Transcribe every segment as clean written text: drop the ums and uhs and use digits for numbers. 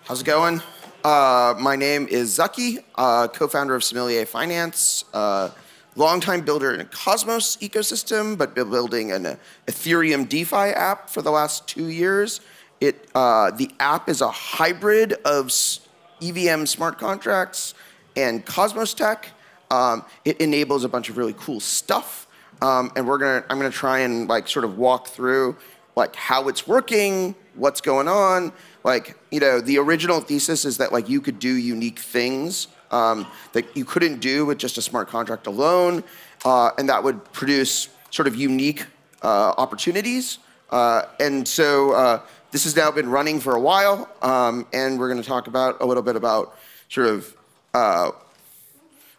How's it going? My name is Zaki, co-founder of Sommelier Finance, longtime builder in a Cosmos ecosystem, but been building an Ethereum DeFi app for the last 2 years. The app is a hybrid of EVM smart contracts and Cosmos tech. It enables a bunch of really cool stuff, and I'm gonna try and sort of walk through how it's working, what's going on. The original thesis is that you could do unique things that you couldn't do with just a smart contract alone, and that would produce sort of unique opportunities. And so this has now been running for a while, and we're going to talk about a little bit about sort of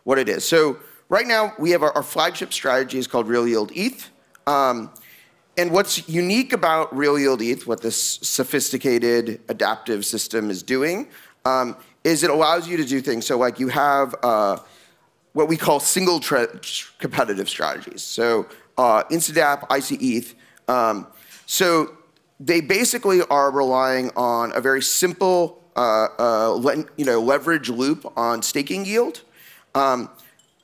what it is. So right now we have our flagship strategy is called Real Yield ETH. And what's unique about Real Yield ETH, what this sophisticated adaptive system is doing, is it allows you to do things. So you have what we call single competitive strategies. So InstaDApp, IC ETH. So they basically are relying on a very simple leverage loop on staking yield.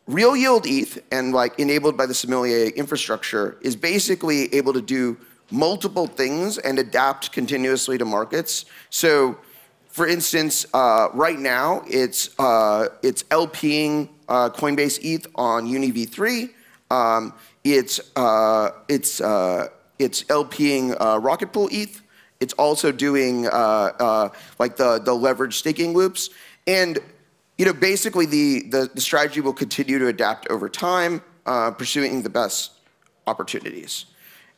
Real Yield ETH, and enabled by the Sommelier infrastructure, is basically able to do multiple things and adapt continuously to markets. So, for instance, right now it's LPing Coinbase ETH on UniV3. It's LPing Rocket Pool ETH. It's also doing the leverage staking loops. And basically the strategy will continue to adapt over time, pursuing the best opportunities.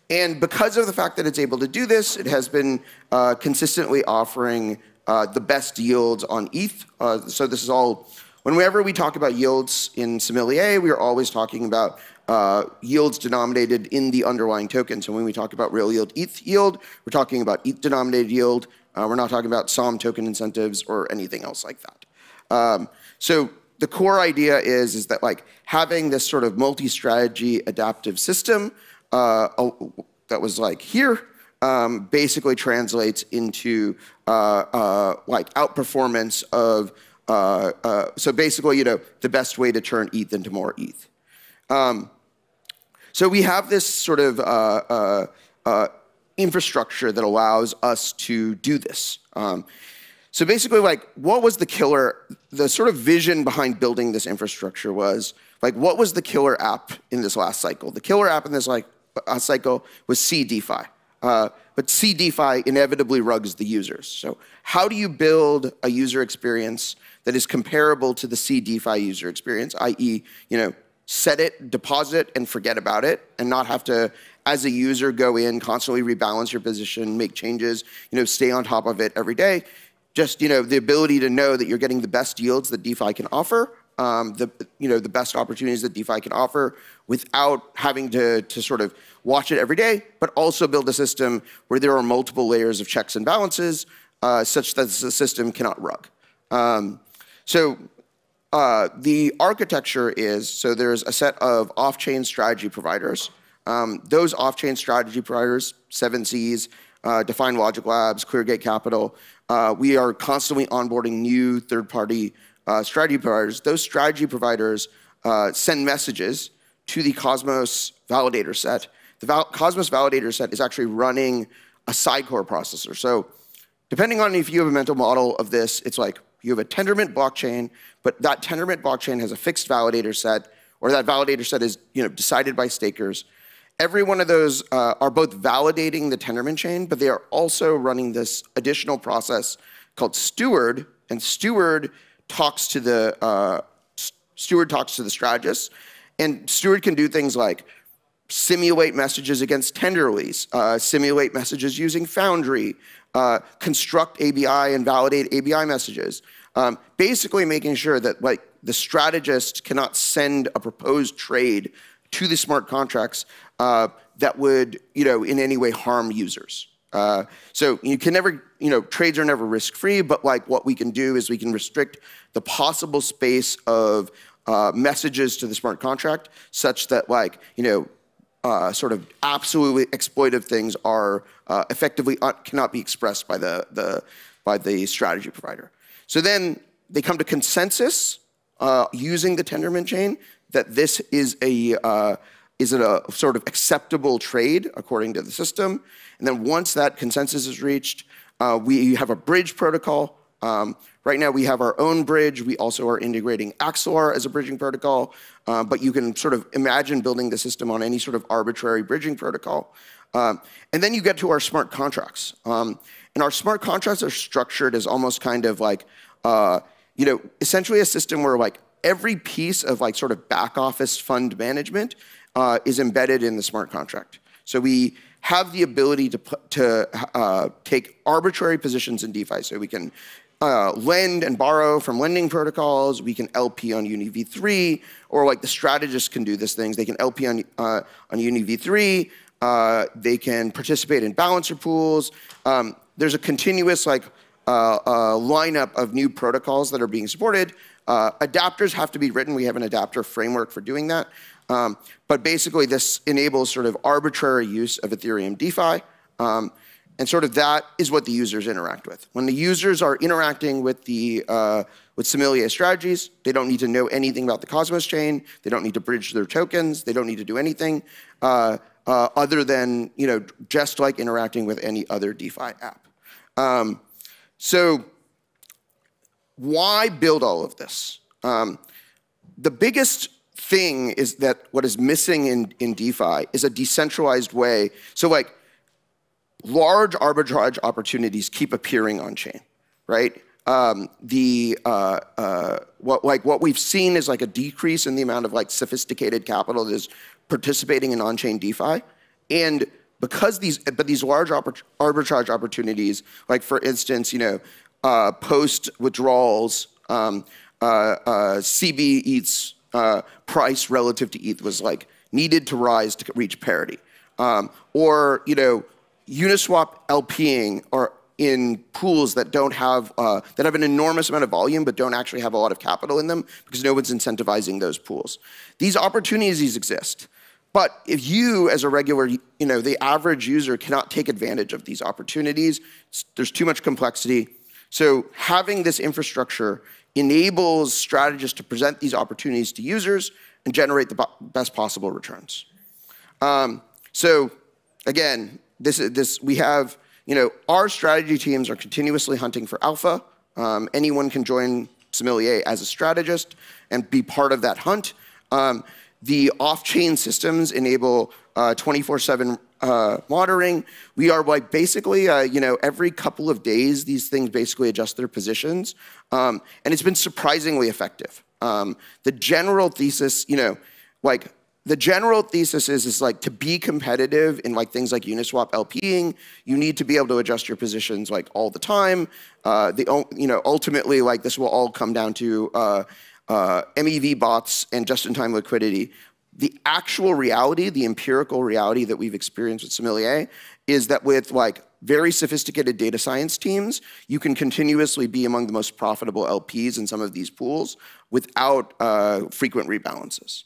And because of the fact that it's able to do this, it has been consistently offering the best yields on ETH. So this is all, whenever we talk about yields in Sommelier, we are always talking about yields denominated in the underlying token. So when we talk about Real Yield ETH yield, we're talking about ETH denominated yield. We're not talking about SOM token incentives or anything else like that. So the core idea is that having this sort of multi-strategy adaptive system that was here basically translates into outperformance of so basically the best way to turn ETH into more ETH. So we have this sort of infrastructure that allows us to do this. So basically, what was the sort of vision behind building this infrastructure was, what was the killer app in this last cycle? The killer app in this cycle was CDeFi. But CDeFi inevitably rugs the users. So how do you build a user experience that is comparable to the CDeFi user experience, i.e., set it, deposit, and forget about it, and not have to, as a user, go in, constantly rebalance your position, make changes, stay on top of it every day? Just the ability to know that you're getting the best yields that DeFi can offer, the best opportunities that DeFi can offer, without having to sort of watch it every day, but also build a system where there are multiple layers of checks and balances, such that the system cannot rug. So the architecture is, so there's a set of off-chain strategy providers. Those off-chain strategy providers, 7Cs, Defined Logic Labs, Cleargate Capital. We are constantly onboarding new third-party strategy providers. Those strategy providers send messages to the Cosmos validator set. The Cosmos validator set is actually running a Sidecar processor. So depending on if you have a mental model of this, it's you have a Tendermint blockchain, but that Tendermint blockchain has a fixed validator set, or that validator set is decided by stakers. Every one of those are both validating the Tendermint chain, but they are also running this additional process called Steward, and Steward talks to the strategist, and Steward can do things like simulate messages against Tenderlease, simulate messages using Foundry, construct ABI and validate ABI messages, basically making sure that the strategist cannot send a proposed trade to the smart contracts that would, in any way harm users. So you can never, trades are never risk-free, but what we can do is we can restrict the possible space of messages to the smart contract such that sort of absolutely exploitive things are effectively cannot be expressed by the by the strategy provider. So then they come to consensus using the Tendermint chain that this is a sort of acceptable trade according to the system. And then once that consensus is reached, we have a bridge protocol. Right now we have our own bridge. We also are integrating Axelar as a bridging protocol. But you can sort of imagine building the system on any sort of arbitrary bridging protocol. And then you get to our smart contracts. And our smart contracts are structured as almost kind of like, essentially a system where like every piece of like sort of back office fund management is embedded in the smart contract. So we have the ability to take arbitrary positions in DeFi. So we can lend and borrow from lending protocols. We can LP on UniV3, or like the strategists can do these things. They can LP on UniV3. They can participate in balancer pools. There's a continuous like lineup of new protocols that are being supported. Adapters have to be written. We have an adapter framework for doing that. But basically, this enables sort of arbitrary use of Ethereum DeFi. And sort of that is what the users interact with. When the users are interacting with Sommelier strategies, they don't need to know anything about the Cosmos chain. They don't need to bridge their tokens. They don't need to do anything other than just like interacting with any other DeFi app. So why build all of this? The biggest thing is that what is missing in DeFi is a decentralized way. So like large arbitrage opportunities keep appearing on chain, right? What we've seen is like a decrease in the amount of like sophisticated capital that is participating in on-chain DeFi, and because these large arbitrage opportunities, like for instance, post withdrawals, CB ETH's price relative to ETH was like needed to rise to reach parity, or Uniswap LPing or in pools that don't have that have an enormous amount of volume but don't actually have a lot of capital in them because no one's incentivizing those pools. These opportunities exist, but if you, as a regular, the average user cannot take advantage of these opportunities, there's too much complexity. So having this infrastructure enables strategists to present these opportunities to users and generate the best possible returns. So again, we have, our strategy teams are continuously hunting for alpha. Anyone can join Sommelier as a strategist and be part of that hunt. The off-chain systems enable 24/7 monitoring. We are like basically, every couple of days, these things basically adjust their positions. And it's been surprisingly effective. The general thesis, the general thesis is like to be competitive in like things like Uniswap LPing, you need to be able to adjust your positions like all the time. Ultimately, like this will all come down to MEV bots and just-in-time liquidity. The actual reality, the empirical reality that we've experienced with Sommelier is that with like very sophisticated data science teams, you can continuously be among the most profitable LPs in some of these pools without frequent rebalances.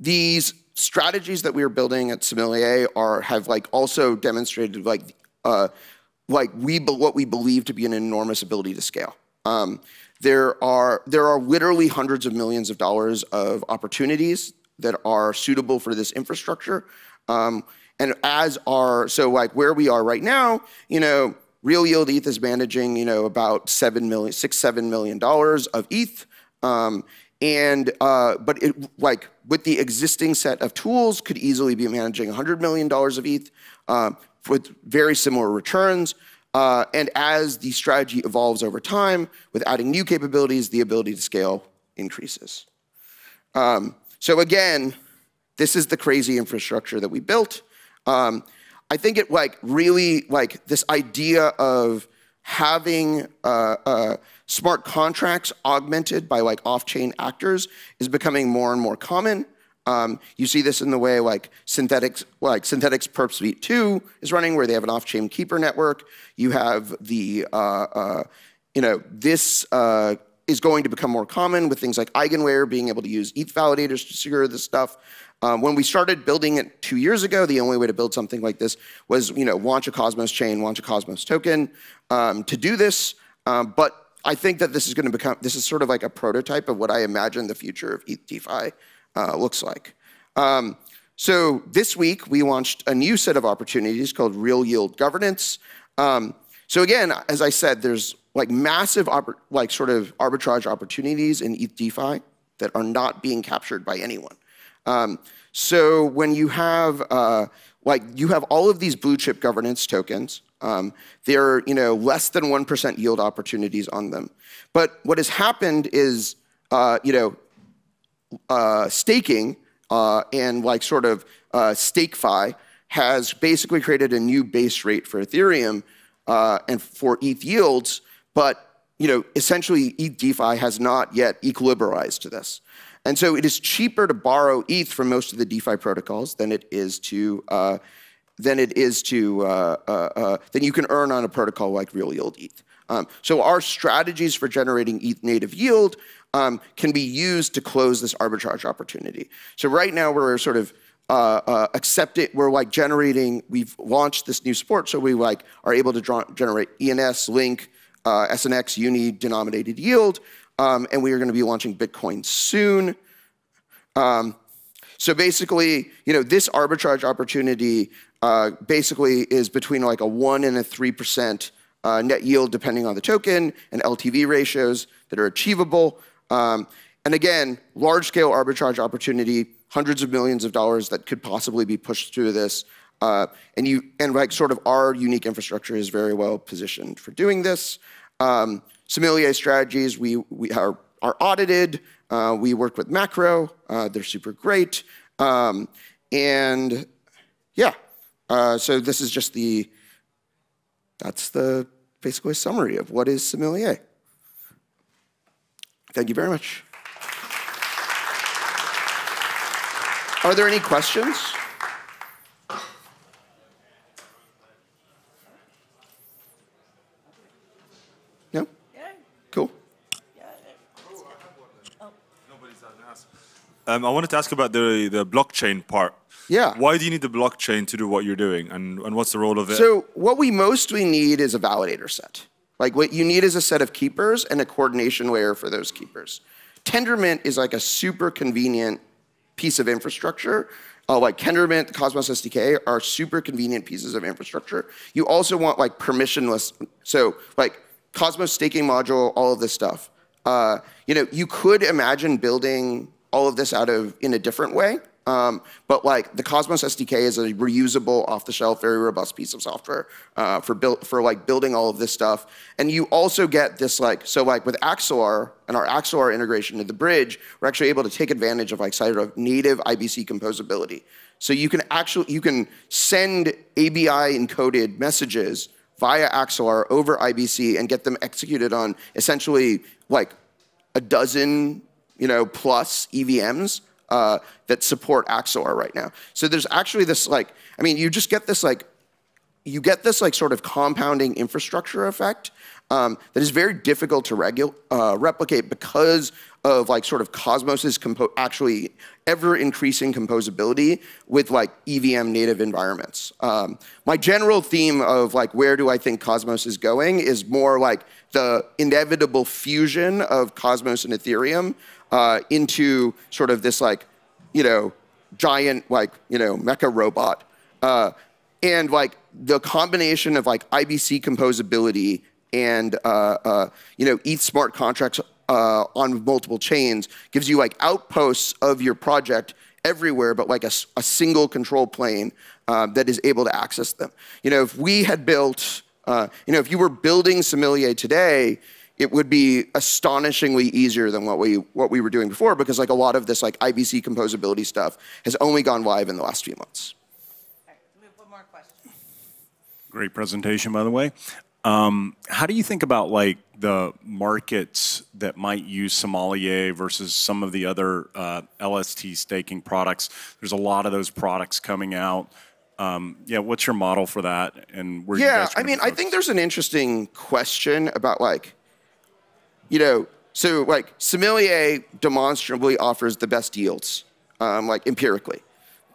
These strategies that we are building at Sommelier have like also demonstrated what we believe to be an enormous ability to scale. There are literally hundreds of millions of dollars of opportunities that are suitable for this infrastructure. And so like where we are right now, Real Yield ETH is managing, about $6-7 million of ETH. But with the existing set of tools, could easily be managing $100 million of ETH with very similar returns. And as the strategy evolves over time, with adding new capabilities, the ability to scale increases. So again, this is the crazy infrastructure that we built. I think it really this idea of having smart contracts augmented by off-chain actors is becoming more and more common. You see this in the way Synthetics Perp Suite 2 is running, where they have an off-chain keeper network. You have the, this is going to become more common with things like Eigenlayer being able to use ETH validators to secure this stuff. When we started building it 2 years ago, the only way to build something like this was launch a Cosmos chain, launch a Cosmos token to do this. But I think that this is sort of like a prototype of what I imagine the future of ETH DeFi looks like. So this week, we launched a new set of opportunities called real yield governance. So again, as I said, there's like massive sort of arbitrage opportunities in ETH DeFi that are not being captured by anyone. So when you have all of these blue chip governance tokens, there are less than 1% yield opportunities on them. But what has happened is staking and sort of StakeFi has basically created a new base rate for Ethereum and for ETH yields, but essentially ETH DeFi has not yet equilibrized to this. And so it is cheaper to borrow ETH from most of the DeFi protocols than you can earn on a protocol like real yield ETH. So our strategies for generating ETH native yield can be used to close this arbitrage opportunity. So right now we're sort of we've launched this new support, so we are able to generate ENS, Link, SNX, Uni denominated yield, and we are going to be launching Bitcoin soon. So basically, this arbitrage opportunity basically is between like a 1 and a 3% net yield depending on the token and LTV ratios that are achievable. And again, large-scale arbitrage opportunity, hundreds of millions of dollars that could possibly be pushed through this. And sort of our unique infrastructure is very well positioned for doing this. Sommelier strategies, we are audited. We work with Macro. They're super great. And yeah, so this is just that's basically a summary of what is Sommelier. Thank you very much. Are there any questions? No? Yeah. Cool. Yeah. Nobody's asked. I wanted to ask about the blockchain part. Yeah. Why do you need the blockchain to do what you're doing, and what's the role of it? So what we mostly need is a validator set. Like what you need is a set of keepers and a coordination layer for those keepers. Tendermint is like a super convenient piece of infrastructure. Like Tendermint, the Cosmos SDK are super convenient pieces of infrastructure. You also want like permissionless, so like Cosmos staking module, all of this stuff. You could imagine building all of this in a different way. But like the Cosmos SDK is a reusable, off-the-shelf, very robust piece of software for building all of this stuff. And you also get this with Axelar and our Axelar integration to the bridge, we're actually able to take advantage of sort of native IBC composability. So you can send ABI encoded messages via Axelar over IBC and get them executed on essentially like a dozen plus EVMs. That support Axelar right now. So there's actually this you just get this sort of compounding infrastructure effect that is very difficult to replicate because of sort of Cosmos's actually ever increasing composability with EVM native environments. My general theme of where do I think Cosmos is going is more like the inevitable fusion of Cosmos and Ethereum into sort of this giant mecha robot. And the combination of IBC composability and ETH smart contracts on multiple chains gives you outposts of your project everywhere, but a single control plane that is able to access them. If we had built, if you were building Sommelier today, it would be astonishingly easier than what we were doing before, because a lot of this IBC composability stuff has only gone live in the last few months. All right, we have one more question. Great presentation, by the way. How do you think about the markets that might use Sommelier versus some of the other LST staking products? There's a lot of those products coming out. Yeah, what's your model for that? And where you guys I think there's an interesting question about Sommelier demonstrably offers the best yields, empirically.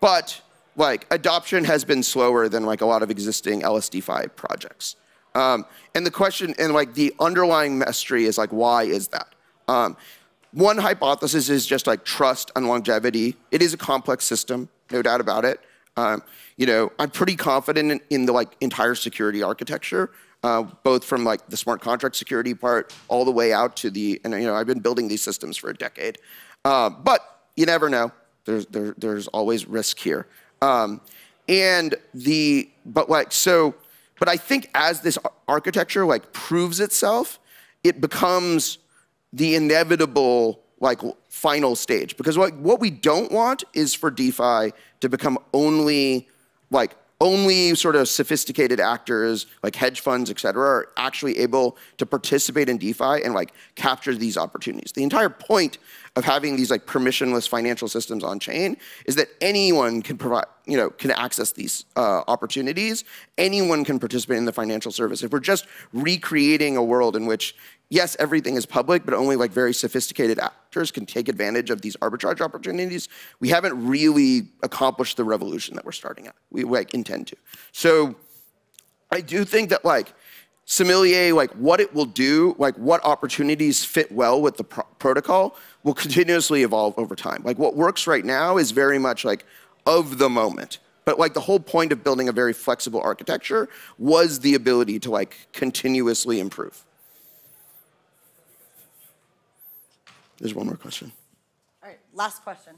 but like adoption has been slower than like a lot of existing LSD5 projects. And the question and like the underlying mystery is like, why is that? One hypothesis is just like trust and longevity. It is a complex system, no doubt about it. You know, I'm pretty confident in the like entire security architecture, both from like the smart contract security part all the way out to the, and you know, I've been building these systems for a decade. But you never know. There's always risk here. But I think as this architecture like proves itself, it becomes the inevitable like final stage. Because what we don't want is for DeFi to become only sort of sophisticated actors like hedge funds, et cetera, are actually able to participate in DeFi and like capture these opportunities. The entire point of having these like permissionless financial systems on chain is that anyone can provide, you know, can access these opportunities. Anyone can participate in the financial service. If we're just recreating a world in which, yes, everything is public, but only like very sophisticated actors can take advantage of these arbitrage opportunities, we haven't really accomplished the revolution that we're starting at. We like intend to. So I do think that like Sommelier, like what it will do, like what opportunities fit well with the protocol will continuously evolve over time. Like what works right now is very much like of the moment. But like the whole point of building a very flexible architecture was the ability to like continuously improve. There's one more question. All right, last question.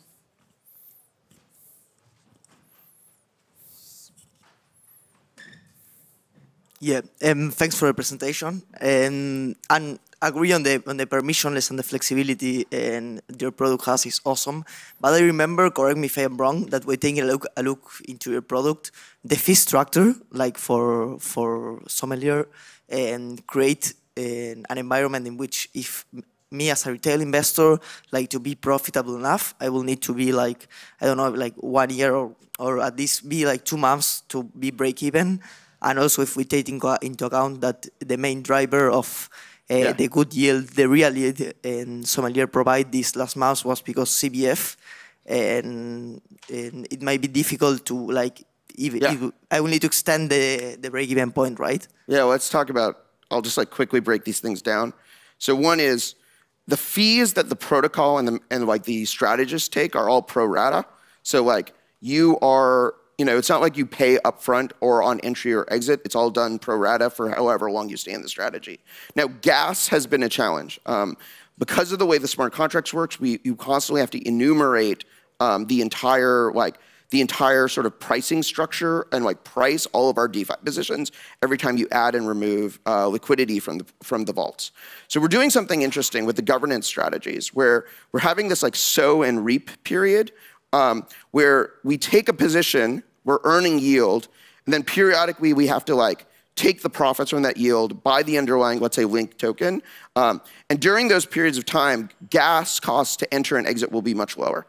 Yeah, thanks for the presentation. And agree on the permissionless and the flexibility and your product has is awesome. But I remember, correct me if I'm wrong, that we're taking a look into your product, the fee structure, like for Sommelier, and create an environment in which if me as a retail investor, like to be profitable enough, I will need to be like, I don't know, like 1 year or at least be like 2 months to be break even. And also if we take into account that the main driver of the good yield, the real yield, and Sommelier provide this last month was because CBF, and it might be difficult to like, I will need to extend the break-even point, right? Yeah, let's talk about, I'll just like quickly break these things down. So one is the fees that the protocol and like the strategists take are all pro rata. So like you are, you know, it's not like you pay upfront or on entry or exit. It's all done pro rata for however long you stay in the strategy. Now, gas has been a challenge. Because of the way the smart contracts works, you constantly have to enumerate the entire sort of pricing structure and like price all of our DeFi positions every time you add and remove liquidity from the vaults. So we're doing something interesting with the governance strategies where we're having this like sow and reap period where we take a position, we're earning yield, and then periodically we have to like take the profits from that yield, buy the underlying, let's say, link token. And during those periods of time, gas costs to enter and exit will be much lower.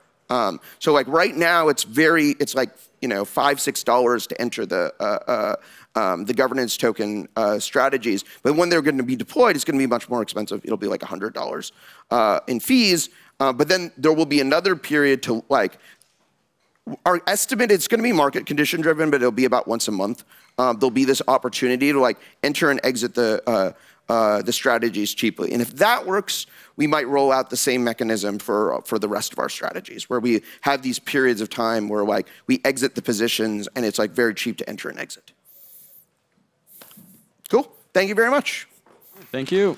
So like right now, it's like, you know, $5, $6 to enter the governance token strategies. But when they're going to be deployed, it's going to be much more expensive. It'll be like $100 in fees. But then there will be another period to like, our estimate, it's going to be market condition driven, but it'll be about once a month. There'll be this opportunity to like enter and exit the strategies cheaply. And if that works, we might roll out the same mechanism for the rest of our strategies, where we have these periods of time where like we exit the positions and it's like very cheap to enter and exit. Cool. Thank you very much. Thank you.